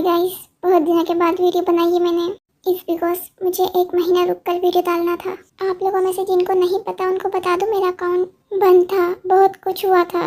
Guys, बहुत दिनों के बाद वीडियो बनाई है मैंने। इस बिकॉज मुझे 1 महीना रुक कर वीडियो डालना था। आप लोगों में से जिनको नहीं पता उनको बता दूं, मेरा अकाउंट बंद था, बहुत कुछ हुआ था।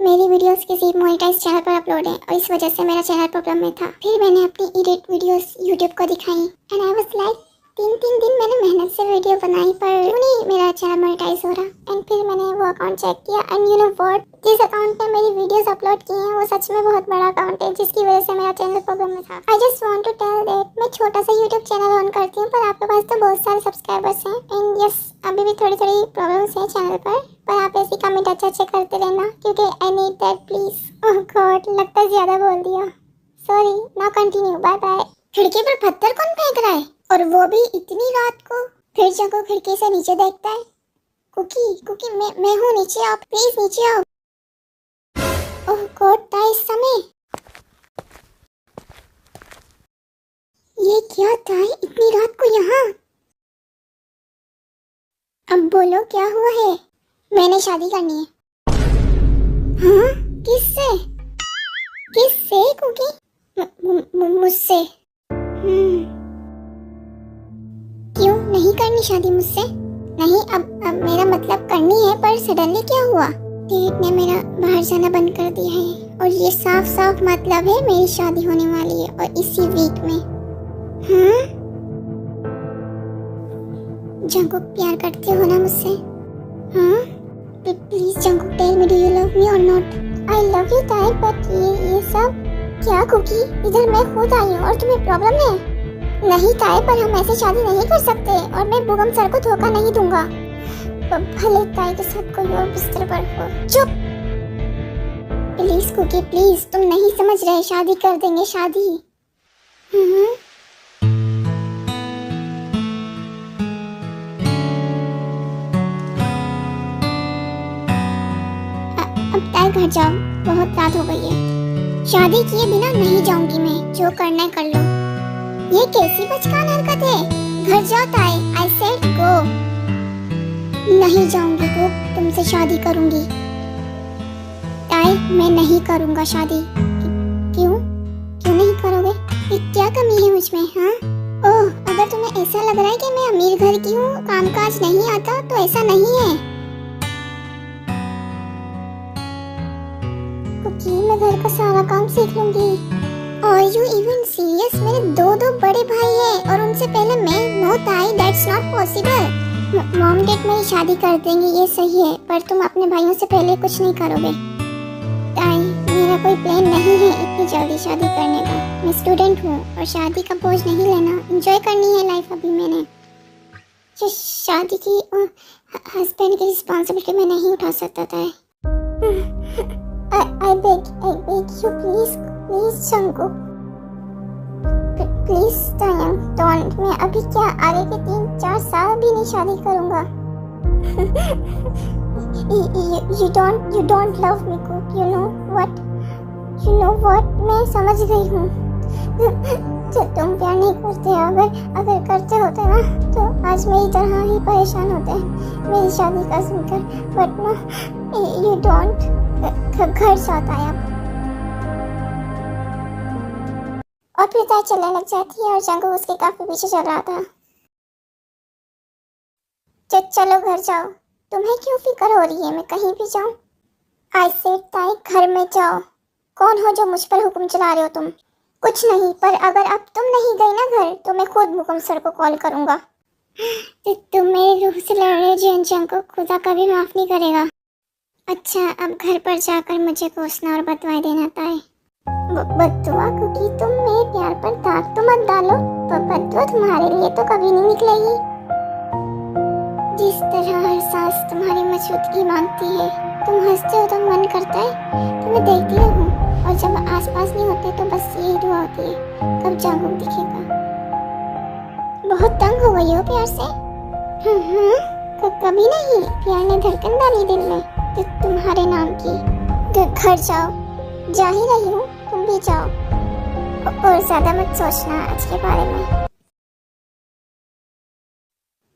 मेरी वीडियोस किसी मोनेटाइज चैनल पर अपलोड है और इस वजह से मेरा चैनल प्रॉब्लम में था। फिर मैंने अपनी एडिट वीडियोस यूट्यूब को दिखाई एंड आई वाज लाइक 3 दिन मैंने मेहनत से वीडियो बनाई पर क्यों नहीं मेरा चैनल मोनेटाइज हो रहा। एंड फिर मैंने वो अकाउंट चेक किया एंड यू नो व्हाट, जिस अकाउंट पे मेरी वीडियोस अपलोड की हैं वो सच में बहुत बड़ा अकाउंट है, जिसकी वजह से मेरा चैनल प्रॉब्लम में था। I just want to tell that मैं छोटा सा यूट्यूब चैनल ऑन करती हूँ पर आपके पास तो बहुत सारे सब्सक्राइबर्स हैं एंड यस अभी भी थोड़ी प्रॉब्लम्स हैं चैनल पर आप ऐसी कमेंट अच्छे करते रहना क्योंकि I need that please. Oh God, लगता है ज्यादा बोल दिया, sorry. Now continue, bye bye. खिड़की पर पत्थर कौन फेंक रहा है और वो भी इतनी रात को? फिर जंको खिड़की से नीचे देखता है। कुकी मैं हूँ, नीचे आओ प्लीज, नीचे आओ। ओह गॉड, था इस समय ये क्या था इतनी रात को यहाँ? अब बोलो क्या हुआ है? मैंने शादी करनी है। हाँ? किससे? किससे कुकी? मुझसे। क्यों नहीं करनी शादी मुझसे? नहीं, अब मेरा मतलब करनी है पर सडनली क्या हुआ? डेविड ने मेरा बाहर जाना बंद कर दिया है और ये साफ मतलब है मेरी शादी होने वाली है और इसी वीक में। हाँ? जंकुक प्यार करते हो ना मुझसे? हाँ? Please Jungkook tell me, do you love me और not? I love you Tae, but ये सब क्या कुकी? इधर मैं खुद आई हूँ और तुम्हें प्रॉब्लम है? नहीं ताई, पर हम ऐसे शादी नहीं कर सकते और मैं बुगम सर को धोखा नहीं दूंगा। भले ताई के साथ कोई और बिस्तर पर हो। चुप प्लीज कुकी प्लीज, तुम नहीं समझ रहे, शादी कर देंगे शादी। अब ताई घर जाओ, बहुत रात हो गई है। शादी किए बिना नहीं जाऊंगी मैं, जो करना है कर लो। ये कैसी बचकान हरकत है? घर जाओ ताई, आई सेड गो। नहीं जाऊंगी वो, तुमसे शादी करूंगी। ताई मैं नहीं करूंगा शादी। क्यों नहीं करोगे? क्या कमी है मुझ में? हाँ? ओह, अगर तुम्हें ऐसा लग रहा है कि मैं अमीर घर की हूँ, कामकाज नहीं आता, तो ऐसा नहीं है। कुकी मैं घर का सारा काम सीख लूंगी। Are you even serious? मेरे दो बड़े भाई हैं और उनसे पहले मैं? No ताई, that's not possible. Mom dad मेरी शादी कर देंगे ये सही है, पर तुम अपने भाइयों से पहले कुछ नहीं करोगे। ताई मेरा कोई प्लान नहीं है इतनी जल्दी शादी करने का। मैं स्टूडेंट हूँ और शादी का बोझ नहीं लेना, एंजॉय करनी है लाइफ अभी मैंने। शादी की हस्बैंड की रिस्पॉन्सिबिलिटी मैं नहीं उठा सकता था। I beg you please Jungkook, please Tayang don't. मैं अभी क्या आगे के 3-4 साल भी नहीं शादी करूंगा। you don't love me cook, you know what मैं समझ गई हूँ। तुम प्यार नहीं करते, अगर करते होते ना तो आज मेरी तरह ही परेशान होते मेरी शादी का सुनकर, बट ना you don't। घर जाता है अब। और फिर ताई चलने लग जाती है और जंकुक उसके काफी पीछे चल रहा था। चलो घर जाओ। तुम्हें क्यों फिक्र हो रही है मैं कहीं भी जाऊं? आई सेड ताई घर में जाओ। कौन हो जो मुझ पर हुक्म चला रहे हो तुम? कुछ नहीं, पर अगर अब तुम नहीं गई ना घर तो मैं खुद मुकम सर को कॉल करूंगा। तुम मेरी रूह से लड़ रहे हो जंकुक, खुदा कभी माफ नहीं करेगा। अच्छा, अब घर पर जाकर मुझे कोसना और बदवाई देना ताई। बदुआ क्योंकि तुम मेरे प्यार पर दाग तो मत डालो, बदुआ तुम्हारे लिए तो कभी नहीं निकलेगी। जिस तरह हर सांस तुम्हारी मौजूदगी मांगती है, तुम हंसते हो तो मन करता है तुम्हें देखती रहूं, और जब आसपास नहीं होते तो बस यही दुआ होती है कब जंकुक दिखेगा। बहुत तंग हो गई हो प्यार से? कभी नहीं, प्यार ने धड़कन डाली दिल में तुम्हारे नाम की। घर जाओ, जा ही रही हूँ, तुम भी जाओ और ज्यादा मत सोचना आज के बारे में।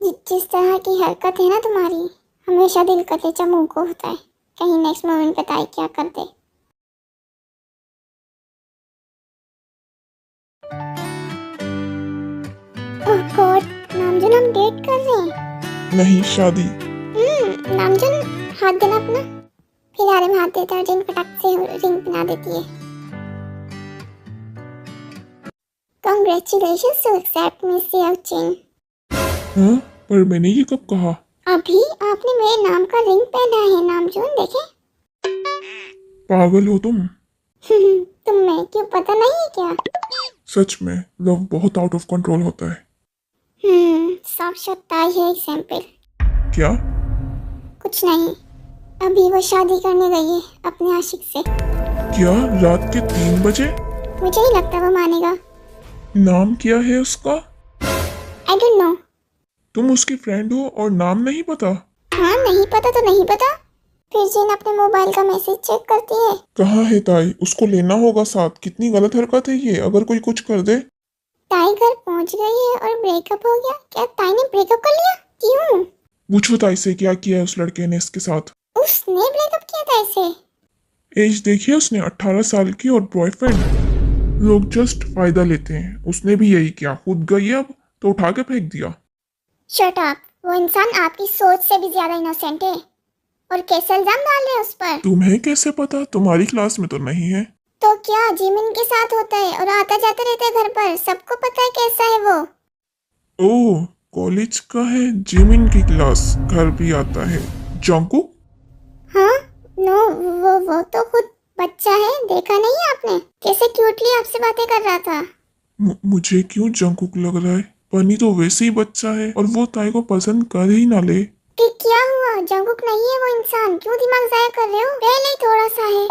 जिस तरह की हरकत है ना तुम्हारी, हमेशा दिल का तेजा मुंह को होता है, कहीं नेक्स्ट मोमेंट बताए क्या कर दे। ओह गॉड, नामजुन हम डेट कर रहे हैं। नहीं, शादी। नामजुन हाथ देना अपना। फिर आर्यन हाथ देता है और जिन फटाक से रिंग पहना देती है। Congratulations to accept Miss Jian। हाँ, पर मैंने ये कब कहा? अभी आपने मेरे नाम का रिंग पहना है नामजुन, देखे। पागल हो तुम। तुम्हें क्यों पता नहीं है क्या? सच में लव बहुत आउट ऑफ कंट्रोल होता है। साक्षात है एग्जाम्पल। क्या? कुछ नहीं, अभी वो शादी करने गई है अपने आशिक से। क्या? रात के 3 बजे? मुझे नहीं लगता वो मानेगा। नाम क्या है उसका? I don't know. तुम उसकी फ्रेंड हो और नाम नहीं पता? हाँ, नहीं पता तो नहीं पता। फिर जिन अपने मोबाइल का मैसेज चेक करती है। कहाँ है ताई? उसको लेना होगा साथ। कितनी गलत हरकत है ये, अगर कोई कुछ कर दे। ताई घर पहुंच गई है और ब्रेकअप हो गया। क्या ताई ने ब्रेकअप कर लिया? क्यों? पूछो ताई से क्या किया है उस लड़के ने इसके साथ। उसने ब्रेकअप किया था इसे? एज देखिए उसने, 18 साल की, और बॉयफ्रेंड। लोग जस्ट फायदा लेते हैं। उसने भी यही किया, खुद गई अब तो उठा के फेंक दिया। Shut up. वो इंसान आपकी सोच से भी ज्यादा इनोसेंट है। और कैसे इल्जाम डाल रहे हैं उस पर? तुम्हें कैसे पता? तुम्हारी क्लास में तो नहीं है। तो क्या जिमिन के साथ होता है और आता जाता रहता है घर पर? सबको पता है कैसा है वो। ओह, कॉलेज का है, जिमिन की क्लास, घर भी आता है। जंकुक? हाँ, नो, वो तो खुद बच्चा है। देखा नहीं आपने कैसे क्यूटली आपसे बातें कर रहा था? मुझे क्यों जंकुक लग रहा है? बनी तो वैसे ही बच्चा है, और वो ताई को पसंद कर ही ना ले। कि क्या हुआ? जंकुक नहीं है वो इंसान। क्यों दिमाग जाया कर रहे हो? पहले ही थोड़ा सा है।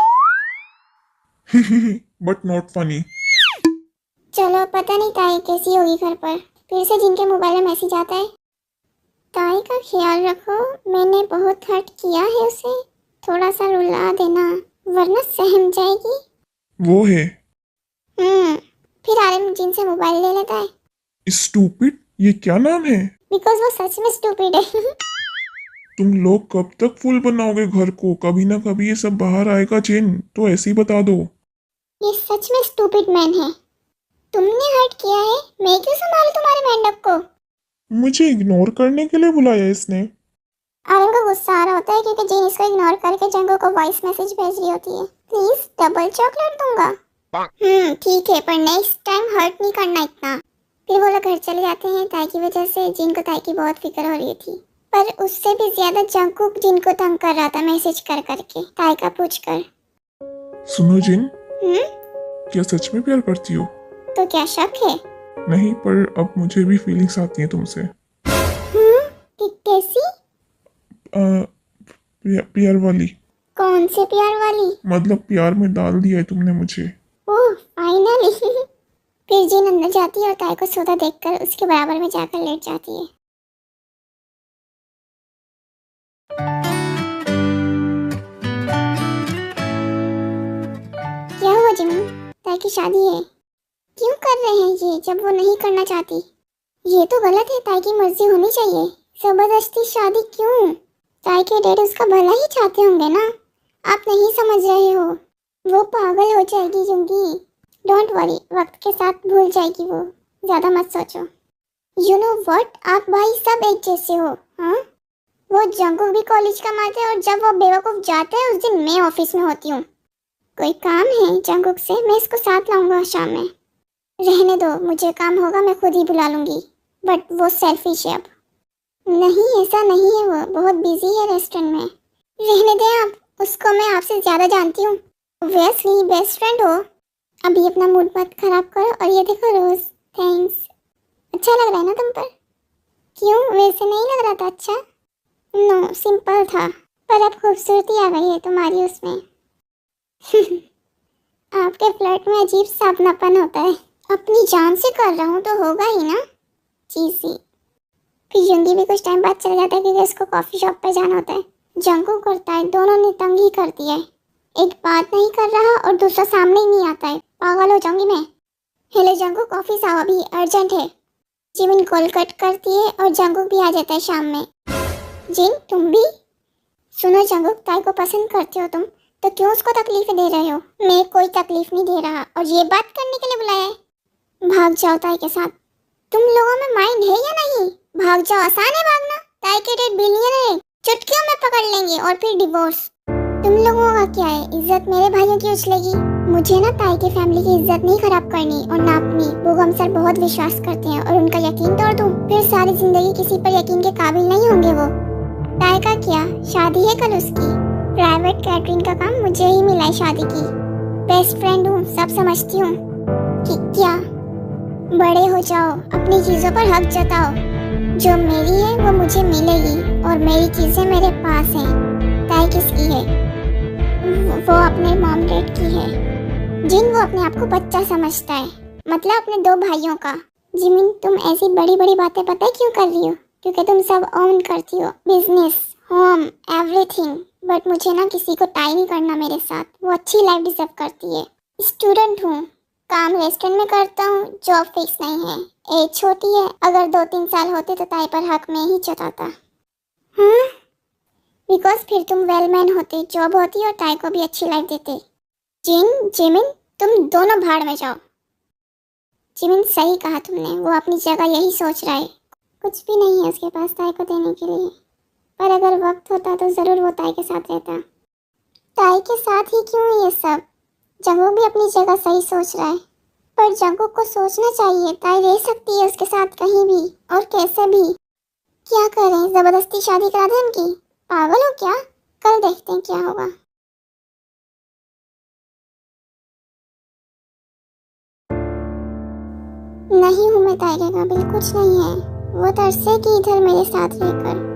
But not funny. चलो, पता नहीं ताई कैसी होगी घर पर। फिर से जिनके मोबाइल में मैसेज आता है। ताई का ख्याल रखो, मैंने बहुत हर्ट किया है उसे। थोड़ा सा रुला देना वरना सहम जाएगी। वो है। फिर आर्यन जिनसे मोबाइल ले लेता है। स्टूपिड? ये क्या नाम है? बिकॉज वो सच में स्टूपिड है। तुम लोग कब तक फुल बनाओगे घर को? कभी ना कभी ये सब बाहर आएगा जिन, तो ऐसे ही बता दो। ये सच में स्टूपिड मैन है। तुमने हर्ट किया है, मैं क्यों संभालूं तुम्हारे मेंढक को? मुझे इग्नोर करने के लिए बुलाया इसने। आर्यन को गुस्सा आ रहा होता है क्योंकि जिन इसको इग्नोर करके जंगो को वॉइस मैसेज भेज रही होती है। प्लीज डबल चॉकलेट दूंगा। ठीक है, पर नेक्स्ट टाइम हर्ट नहीं करना इतना। फिर वो लोग घर चले जाते हैं। ताई की वजह से जिन को ताई की बहुत फिक्र हो रही थी, पर उससे भी ज्यादा जंकुक जिनको तंग कर रहा था मैसेज कर करके, ताई का पूछकर। सुनो जिन, क्या सच में प्यार करती हो? तो क्या शक है? नहीं, पर अब मुझे भी फीलिंग्स आती हैं तुमसे। कैसी? प्यार वाली। कौन से प्यार वाली? मतलब प्यार में डाल दिया है तुमने मुझे। ओह फाइनली। फिर जिन अंदर जाती है और ताई को सोता देखकर उसके बराबर में जाकर लेट जाती है। क्या हुआ जिमिन? ताई की शादी है। क्यों कर रहे हैं ये जब वो नहीं करना चाहती? ये तो गलत है। ताई की मर्जी होनी चाहिए। जबरदस्ती शादी क्यों? ताई के डैड उसका भला ही चाहते होंगे ना। आप नहीं समझ रहे हो। वो पागल हो जाएगी जुंगी। डोंट वरी, वक्त के साथ भूल जाएगी वो। ज्यादा मत सोचो। यू नो व्हाट, आप भाई सब एक जैसे हो। हाँ, वो जंकुक भी कॉलेज कमाते हैं और जब वो बेवकूफ जाते हैं उस दिन मैं ऑफिस में होती हूँ। कोई काम है जंकुक से? मैं इसको साथ लाऊंगा शाम में। रहने दो, मुझे काम होगा मैं खुद ही बुला लूंगी। बट वो सेल्फिश है अब। नहीं, ऐसा नहीं है, वो बहुत बिजी है रेस्टोरेंट में। रहने दें आप, उसको मैं आपसे ज्यादा जानती हूँ। ऑब्वियसली बेस्ट फ्रेंड हो। अभी अपना मूड मत खराब करो। और ये देखो रोज, थैंक्स। अच्छा लग रहा है ना तुम पर? क्यों, वैसे नहीं लग रहा था अच्छा? नो, सिंपल था, पर अब खूबसूरती आ गई है तुम्हारी उसमें। आपके फ्लर्ट में अजीब सा अपनापन होता है। अपनी जान से कर रहा हूँ तो होगा ही ना। चीसी। फिर जुंगी भी कुछ टाइम बाद चला जाता है क्योंकि उसको कॉफी शॉप पे जाना होता है। जंकुक करता है, दोनों ने तंग ही कर दिया है। एक बात नहीं कर रहा और दूसरा सामने ही नहीं आता है। पागल हो जाऊंगी मैं। हेलो जंकुक, ऑफिस आओ, अभी अर्जेंट है। जिमिन कॉल कट करती है और जंकुक भी आ जाता है शाम में। जिन, तुम भी? सुनो जंकुक, ताई को पसंद करते हो तुम, तो क्यों उसको तकलीफें दे रहे हो? मैं कोई तकलीफ नहीं दे रहा और ये बात करने के लिए बुलाया है। भाग जाओ ताई के साथ। तुम लोगों में माइंड है या नहीं? भाग जाओ, आसान है भागना। ताई के डेड बिलियनर है, चुटकियों में पकड़ लेंगे और फिर डिवोर्स। तुम लोगों का क्या है, इज्जत मेरे भाइयों की उछलेगी। मुझे ना ताई की फैमिली की इज्जत नहीं खराब करनी और ना अपनी। वो हम सर बहुत विश्वास करते हैं और उनका यकीन तोड़ दूं, फिर सारी जिंदगी किसी पर यकीन के काबिल नहीं होंगे वो। ताई का क्या, शादी है कल उसकी। प्राइवेट कैटरिंग का काम मुझे ही मिला है शादी की। बेस्ट फ्रेंड हूँ, सब समझती हूँ। क्या बड़े हो जाओ, अपनी चीजों पर हक जताओ। जो मेरी है वो मुझे मिलेगी और मेरी चीजें मेरे पास हैं। ताई किसकी है? वो अपने मॉम डैड की है। जिन वो अपने आप को बच्चा समझता है, मतलब अपने दो भाइयों का। जिमिन तुम ऐसी बड़ी बड़ी बातें पता है क्यों कर रही हो? क्योंकि तुम सब ओन करती हो, बिजनेस, होम, एवरीथिंग। बट मुझे ना किसी को टाई नहीं करना मेरे साथ। वो अच्छी लाइफ डिजर्व करती है। स्टूडेंट हूँ, काम रेस्टोरेंट में करता हूँ, जॉब फिक्स नहीं है, एज छोटी है। अगर 2-3 साल होते तो ताई पर हक में ही जताता। हाँ, बिकॉज फिर तुम वेलमैन होते, जॉब होती और ताई को भी अच्छी लाइफ देते। जिमिन तुम दोनों भाड़ में जाओ। जिमिन सही कहा तुमने, वो अपनी जगह यही सोच रहा है। कुछ भी नहीं है उसके पास ताई को देने के लिए, पर अगर वक्त होता तो जरूर वो ताई के साथ रहता। ताई के साथ ही क्यों ये सब? जंगकुक भी अपनी जगह सही सोच रहा है, पर जंगकुक को सोचना चाहिए ताई रह सकती है उसके साथ कहीं भी और कैसे भी। क्या करें, जबरदस्ती शादी करा दें उनकी? पागल हो क्या? कल देखते हैं क्या होगा। नहीं हूँ मैं ताई के काबिल, कुछ नहीं है। वो तरसेगी इधर मेरे साथ रहकर।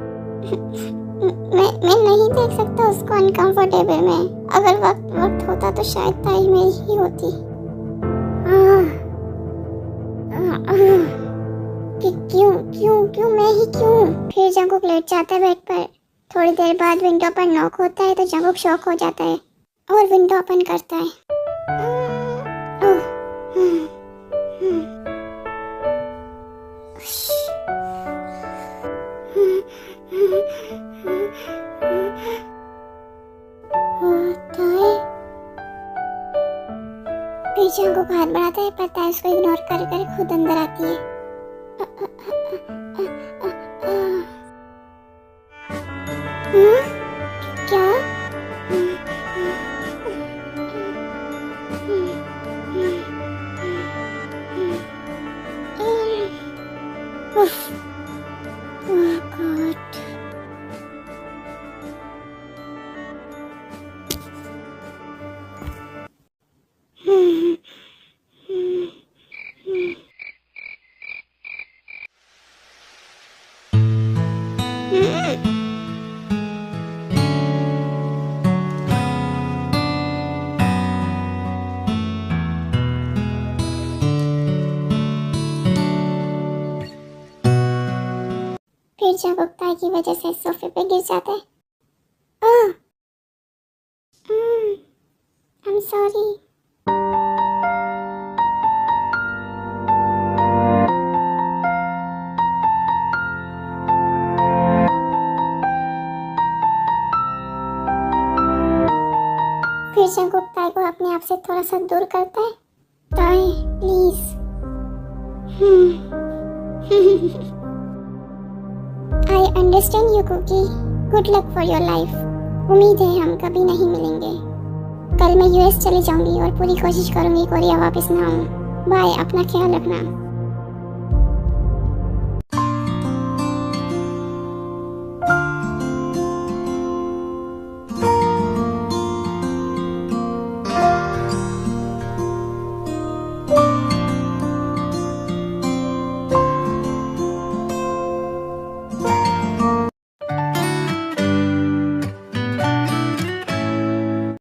मैं नहीं देख सकता उसको अनकंफर्टेबल में। अगर वक्त होता तो शायद ताई मेरी ही होती। क्यों क्यों क्यों मैं ही क्यों? फिर जंगकुक लेट जाता है बेड पर। थोड़ी देर बाद विंडो पर नॉक होता है तो जंगकुक शॉक हो जाता है और विंडो ओपन करता है। फिर जंगकुक हाथ बढ़ाता है पर ताई उसको इग्नोर कर कर खुद अंदर आती है। क्या? फिर जंगकुक ताई की वजह से सोफे पे गिर जाता है। I'm sorry. फिर जंगकुक ताई को अपने आप से थोड़ा सा दूर करता है। Tae please. I understand you Kookie. Good luck for your life. उम्मीद है हम कभी नहीं मिलेंगे। कल मैं यूएस चली जाऊंगी और पूरी कोशिश करूंगी कोरिया वापस ना आऊं। बाय, अपना ख्याल रखना।